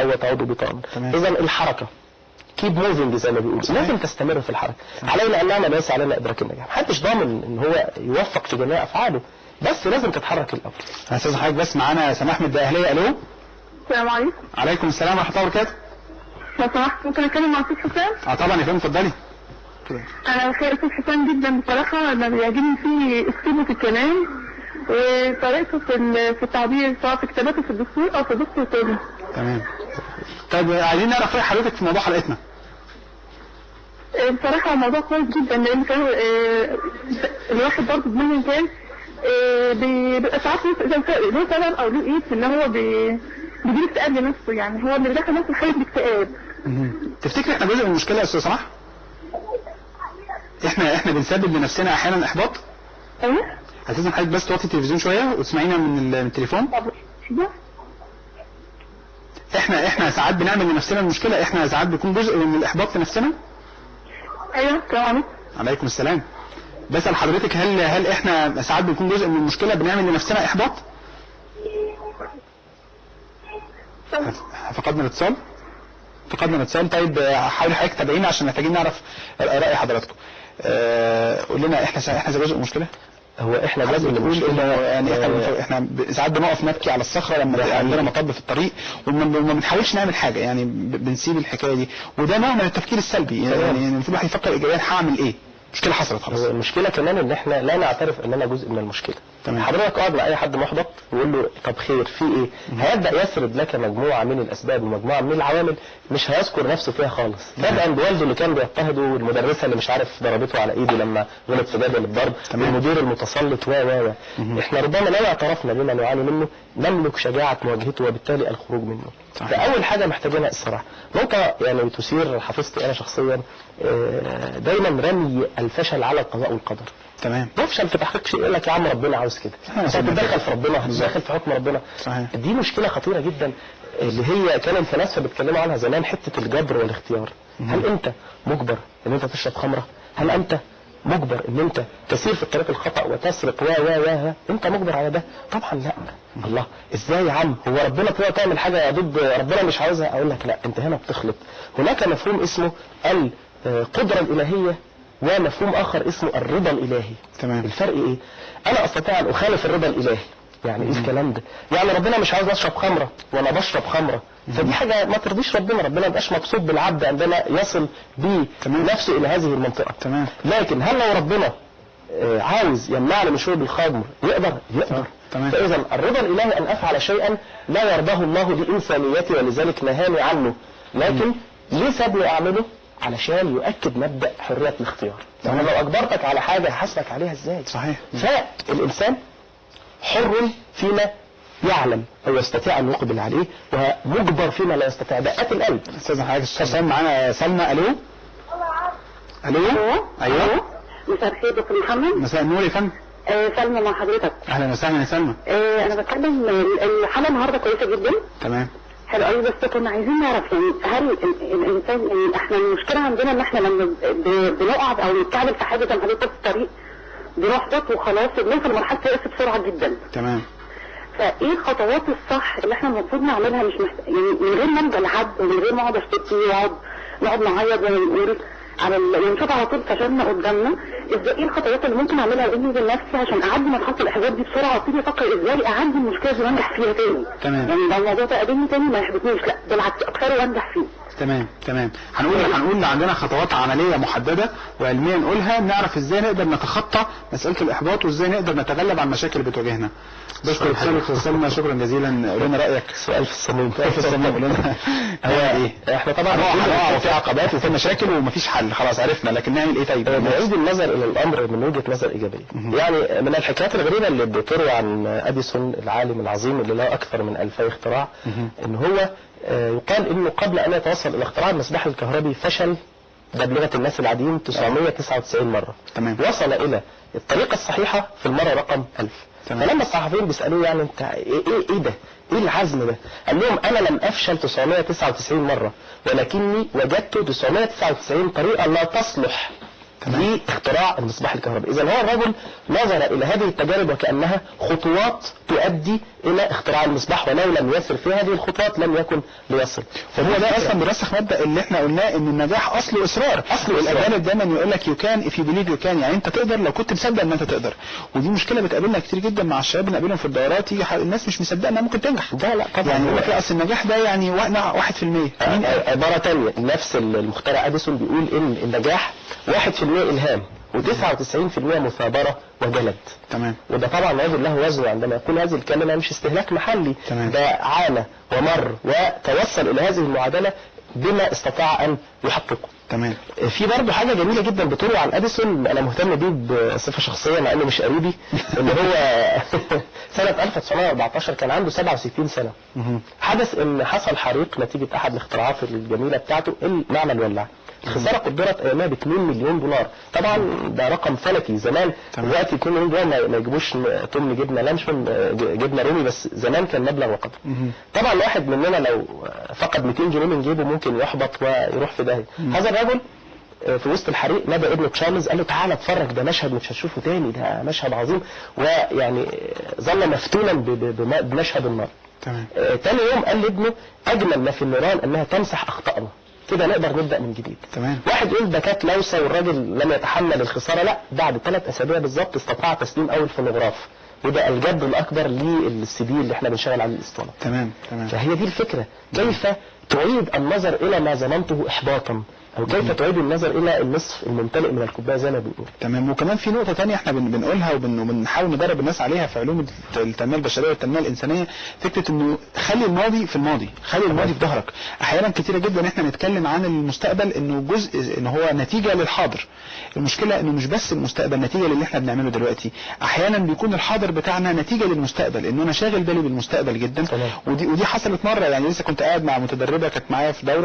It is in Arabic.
وتعود بطعم. اذا الحركه كيب موفينج زي ما بيقولوا، لازم تستمر في الحركه. علينا ان نعمل ليس علينا ادراك النجاح. محدش ضامن ان هو يوفق في جميع افعاله، بس لازم تتحرك الاول. استاذ حضرتك بس معانا سماح احمد ده اهليه. الو. السلام عليكم. عليكم السلام ورحمه الله وبركاته. لو سمحت ممكن اتكلم مع استاذ حسام؟ طبعا يا فندم اتفضلي. انا بخير استاذ حسام جدا بصراحه، انا بيعجبني فيه اسلوبه في الكلام وطريقته في التعبير، سواء في كتاباته في الدستور او في دستور تاني. تمام. طيب عايزين نعرف راي حضرتك في موضوع حلقتنا. بصراحه الموضوع كويس جدا، لان كان الواحد برضه مهما كان بيبقى ساعات له سبب او له ايد في ان هو بيجيب اكتئاب لنفسه، يعني هو اللي بيدخل نفسه حاله باكتئاب. تفتكر احنا جزء من المشكله يا استاذ سماح؟ احنا بنسبب لنفسنا احيانا احباط؟ ايوه. عايزين حضرتك بس توطي التلفزيون شويه وتسمعينا من التليفون. احنا ساعات بنعمل لنفسنا المشكله، احنا ساعات بيكون جزء من الاحباط لنفسنا. ايوه. السلام عليكم. عليكم السلام. بسأل حضرتك هل احنا ساعات بنكون جزء من المشكله بنعمل لنفسنا احباط؟ فقدنا الاتصال. طيب حاول حضرتك تابعينا عشان محتاجين نعرف راي حضراتكم. قول لنا احنا جزء من المشكله؟ هو احنا لازم نقول يعني احنا ساعات بنقف نبكي على الصخره لما عندنا مطب في الطريق وما بنحاولش نعمل حاجه، يعني بنسيب الحكايه دي، وده نوع من التفكير السلبي. يعني المفروض الواحد يفكر ايجابيا هعمل ايه؟ مشكله حصلت خلاص. المشكله كمان ان احنا لا نعترف اننا جزء من المشكله. حضرتك اقعد مع اي حد محبط ويقول له طب خير في ايه؟ هيبدا يسرد لك مجموعه من الاسباب ومجموعه من العوامل مش هيذكر نفسه فيها خالص. بدءا بوالده اللي كان بيضطهده، والمدرسه اللي مش عارف ضربته على ايده لما غلط في جدول الضرب، والمدير المتسلط احنا ربما لو اعترفنا بما نعاني منه نملك شجاعه مواجهته وبالتالي الخروج منه. فاول حاجه محتاجينها الصراحه. نقطه يعني تثير حافظتي انا شخصيا، دايما رمي الفشل على القضاء والقدر. تمام. تفشل في تحقيق شيء يقول لك يا عم ربنا عاوز كده، هتتدخل في ربنا، هتتدخل في حكم ربنا. صحيح. دي مشكله خطيره جدا اللي هي كان الفلاسفه بيتكلموا عنها زمان، حته الجبر والاختيار. هل انت مجبر ان انت تشرب خمره؟ هل انت مجبر ان انت تسير في الطريق الخطأ وتسرق انت مجبر على ده؟ طبعا لا. الله ازاي يا عم؟ هو ربنا طلع تعمل حاجه ضد ربنا مش عاوزها؟ اقول لك لا، انت هنا بتخلط. هناك مفهوم اسمه القدره الالهيه ومفهوم اخر اسمه الرضا الالهي. تمام. الفرق ايه؟ انا استطيع ان اخالف الرضا الالهي. يعني ايه الكلام ده؟ يعني ربنا مش عاوز اشرب خمره وانا بشرب خمره، فدي حاجه ما ترضيش ربنا ما يبقاش مبسوط بالعبد عندما يصل بنفسه الى هذه المنطقه. تمام. لكن هل لو ربنا عاوز يمنعني من شرب الخمر يقدر؟ تمام. فاذا الرضا الالهي ان افعل شيئا لا يرضاه الله لانسانيتي ولذلك نهاني عنه، لكن ليه سابني اعمله؟ علشان يؤكد مبدأ حرية الاختيار. انا لو اجبرتك على حاجة هحاسبك عليها ازاي؟ صحيح. فالانسان حر فيما يعلم او يستطيع ان يقبل عليه، ومجبر فيما لا يستطيع. دقات القلب. استاذ حضرتك معانا سلمى. الو. ايوه. مساء الخير دكتور محمد. مساء النور يا فندم. سلمى مع حضرتك. اهلا وسهلا يا سلمى. انا بتكلم الحلقه النهارده كويسه جدا. تمام. حلو قوي، بس كنا عايزين نعرف يعني هل الانسان يعني احنا المشكله عندنا ان احنا لما بنقع او نتكعبل في حاجه زي ما حضرتك في الطريق بنحبط وخلاص بنوصل لمرحله يأس بسرعه جدا. تمام. فايه الخطوات الصح اللي احنا المفروض نعملها مش يعني من غير ما نلجأ لحد ومن غير ما اقعد اشتكي نقعد نعيط زي ما بنقول على ونشوف على طول فشلنا قدامنا، ازاي ايه الخطوات اللي ممكن اعملها بيني وبين نفسي عشان اعدي مرحله الاحباط دي بسرعه وابتدي افكر ازاي اعدي المشكله دي وانجح فيها تاني. تمام. يعني لو الموضوع ده قابلني تاني ما يحبطنيش، لا بالعكس اكثره وانجح فيه. تمام. هنقول عندنا خطوات عمليه محدده وعلميه نقولها نعرف ازاي نقدر نتخطى مساله الاحباط وازاي نقدر نتغلب على المشاكل اللي بتواجهنا. بشكر حضرتك يا سلمى، شكرا جزيلا. قول لنا رايك. سؤال في الصميم. قول لنا ايه؟ احنا طبعا في عقبات وفي مشاكل ومفيش حل، خلاص عرفنا، لكن نعمل ايه طيب؟ نعيد النظر الى الامر من وجهه نظر ايجابيه. يعني من الحكايات الغريبه اللي بتروى عن اديسون العالم العظيم اللي له اكثر من 2000 اختراع، ان هو يقال انه قبل ان يتوصل الى اختراع المصباح الكهربي فشل بلغه الناس العاديين 999 مره. تمام. وصل الى الطريقه الصحيحه في المره رقم 1000. تمام. فلما الصحفيين بيسالوه يعني انت ايه ده؟ ايه العزم ده؟ قال لهم انا لم افشل 999 مره ولكني وجدت 999 طريقه لا تصلح لاختراع المصباح الكهربائي. اذا هو الرجل نظر الى هذه التجارب وكأنها خطوات تؤدي الى اختراع المصباح، ولو لم يسر في هذه الخطوات لم يكن ليصل. فهو ده اصلا بيرسخ مبدا اللي احنا قلناه ان النجاح اصله اصرار. الاجانب دايما يقول لك يو كان اف يو بليف يو كان، يعني انت تقدر لو كنت مصدق ان انت تقدر. ودي مشكله بتقابلنا كتير جدا مع الشباب اللي بنقابلهم في الدورات، يجي الناس مش مصدقه انها ممكن تنجح. ده لا طبعا، يعني يقول لك لا اصل النجاح ده يعني 1%. عباره ثانيه، نفس المخترع اديسون بيقول ان النجاح 1% الهام و99% مثابرة وجلد. تمام. وده طبعا رجل له وزن عندما يقول هذه الكلمة، مش استهلاك محلي. تمام. ده عانى ومر وتوصل إلى هذه المعادلة بما استطاع أن يحققه. تمام. في برضه حاجة جميلة جدا بتروى عن أديسون، أنا مهتم بيه بصفة شخصية مع إنه مش قريبي، إن هو سنة 1914 كان عنده 67 سنة. حدث إن حصل حريق نتيجة أحد الاختراعات الجميلة بتاعته، المعمل ولع. الخسارة قدرت ايامها ب$2 مليون. طبعا ده رقم فلكي. زمان دلوقتي 2 مليون دولار ما يجيبوش طن جبنه لانشون جبنه رومي، بس زمان كان مبلغ وقدره. طبعا الواحد مننا لو فقد 200 جنيه من جيبه ممكن يحبط ويروح في داهيه. هذا الرجل في وسط الحريق نادى ابنه تشارلز، قال له تعالى اتفرج، ده مشهد مش هتشوفه تاني، ده مشهد عظيم. ويعني ظل مفتونا بمشهد النار. تمام. تاني يوم قال لابنه اجمل ما في النيران انها تمسح اخطائنا، كده نقدر نبدأ من جديد. تمام. واحد يقول ده كانت لوسة والراجل لم يتحمل الخسارة، لا بعد 3 أسابيع بالظبط استطاع تسليم أول فونوغراف، وده الجد الأكبر للسي دي اللي احنا بنشغل عليه الاسطوانة. تمام. فهي دي الفكرة، كيف تعيد النظر إلى ما ظننته إحباطا، أو كيف تعيد النظر إلى النصف الممتلئ من الكوباية زي ما بنقول. تمام. وكمان في نقطة تانية احنا بنقولها وبنحاول ندرب الناس عليها في علوم التنمية البشرية والتنمية الإنسانية، فكرة انه خلي الماضي في الماضي، خلي الماضي في ظهرك. احيانا كتيرة جدا احنا نتكلم عن المستقبل انه جزء، انه هو نتيجة للحاضر. المشكلة انه مش بس المستقبل نتيجة للي احنا بنعمله دلوقتي، احيانا بيكون الحاضر بتاعنا نتيجة للمستقبل، انه انا شاغل بالي بالمستقبل جدا. ودي حصلت مرة، يعني لسه كنت قاعد مع متدربة كانت معايا في دورة